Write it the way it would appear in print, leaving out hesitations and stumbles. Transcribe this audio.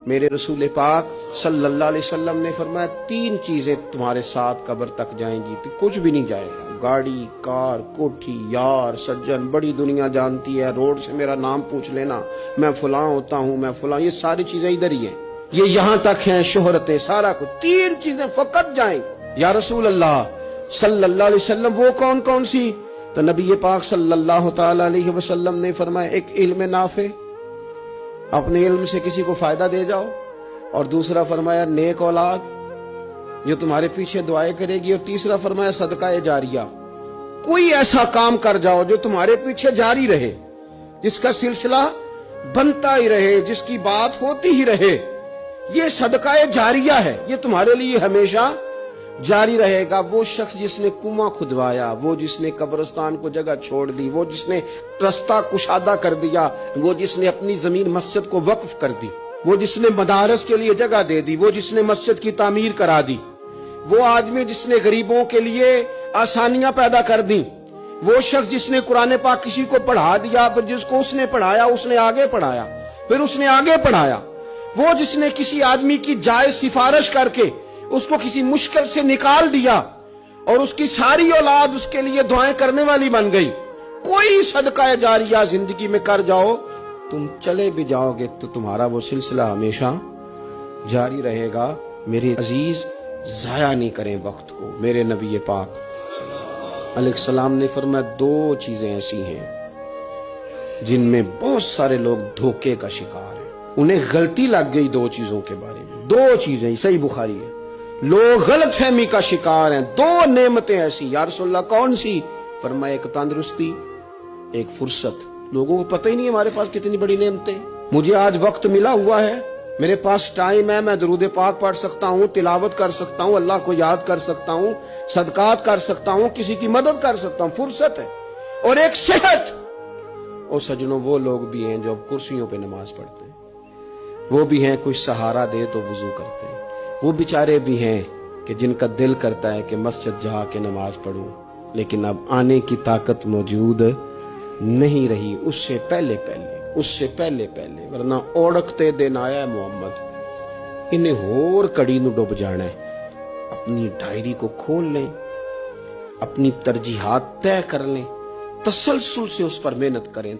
میرے رسول پاک صلی اللہ علیہ وسلم نے فرمایا تین چیزیں تمہارے ساتھ قبر تک جائیں گی تو کچھ بھی نہیں جائے گا، گاڑی، کار، کوٹھی، یار، سجن، بڑی دنیا جانتی ہے، روڈ سے میرا نام پوچھ لینا، میں فلاں ہوتا ہوں، میں فلاں، یہ ساری چیزیں ادھر ہی ہیں، یہ یہاں تک ہیں، شہرتیں، سارا کچھ، تین چیزیں فقط جائیں گی۔ یا رسول اللہ صلی اللہ علیہ وسلم وہ کون کون سی؟ تو نبی پاک صلی اللہ تعالی علیہ وسلم نے فرمایا ایک علم نافع، اپنے علم سے کسی کو فائدہ دے جاؤ، اور دوسرا فرمایا نیک اولاد جو تمہارے پیچھے دعائیں کرے گی، اور تیسرا فرمایا صدقہ جاریہ، کوئی ایسا کام کر جاؤ جو تمہارے پیچھے جاری رہے، جس کا سلسلہ بنتا ہی رہے، جس کی بات ہوتی ہی رہے، یہ صدقہ جاریہ ہے، یہ تمہارے لیے ہمیشہ جاری رہے گا۔ وہ شخص جس نے کنواں کھدوایا، وہ جس نے قبرستان کو جگہ چھوڑ دی، وہ جس نے رستہ کشادہ کر دیا، وہ جس نے اپنی زمین مسجد کو وقف کر دی، وہ جس نے مدارس کے لیے جگہ دے دی، وہ جس نے مسجد کی تعمیر کرا دی، وہ آدمی جس نے غریبوں کے لیے آسانیاں پیدا کر دی، وہ شخص جس نے قرآن پاک کسی کو پڑھا دیا، پھر جس کو اس نے پڑھایا اس نے آگے پڑھایا، پھر اس نے آگے پڑھایا، وہ جس نے کسی آدمی کی جائز سفارش کر کے اس کو کسی مشکل سے نکال دیا اور اس کی ساری اولاد اس کے لیے دعائیں کرنے والی بن گئی۔ کوئی صدقہ جاریہ زندگی میں کر جاؤ، تم چلے بھی جاؤ گے تو تمہارا وہ سلسلہ ہمیشہ جاری رہے گا۔ میرے عزیز، ضائع نہیں کریں وقت کو۔ میرے نبی پاک علیہ السلام نے فرمایا دو چیزیں ایسی ہیں جن میں بہت سارے لوگ دھوکے کا شکار ہیں، انہیں غلطی لگ گئی دو چیزوں کے بارے میں، دو چیزیں، صحیح بخاری ہے، لوگ غلط فہمی کا شکار ہیں، دو نعمتیں ایسی۔ یا رسول اللہ کون سی؟ فرمایا ایک تندرستی، ایک فرصت۔ لوگوں کو پتہ ہی نہیں ہمارے پاس کتنی بڑی نعمتیں۔ مجھے آج وقت ملا ہوا ہے، میرے پاس ٹائم ہے، میں درود پاک پڑھ سکتا ہوں، تلاوت کر سکتا ہوں، اللہ کو یاد کر سکتا ہوں، صدقات کر سکتا ہوں، کسی کی مدد کر سکتا ہوں، فرصت ہے، اور ایک صحت۔ اور سجنوں وہ لوگ بھی ہیں جو اب کرسیوں پہ نماز پڑھتے ہیں، وہ بھی ہیں کوئی سہارا دے تو وضو کرتے ہیں، وہ بیچارے بھی ہیں کہ جن کا دل کرتا ہے کہ مسجد جا کے نماز پڑھوں، لیکن اب آنے کی طاقت موجود نہیں رہی، اس سے پہلے ورنہ اوڑکتے دن آیا ہے محمد، انہیں ہور کڑی نو ڈوب جانا ہے۔ اپنی ڈائری کو کھول لیں، اپنی ترجیحات طے کر لیں، تسلسل سے اس پر محنت کریں،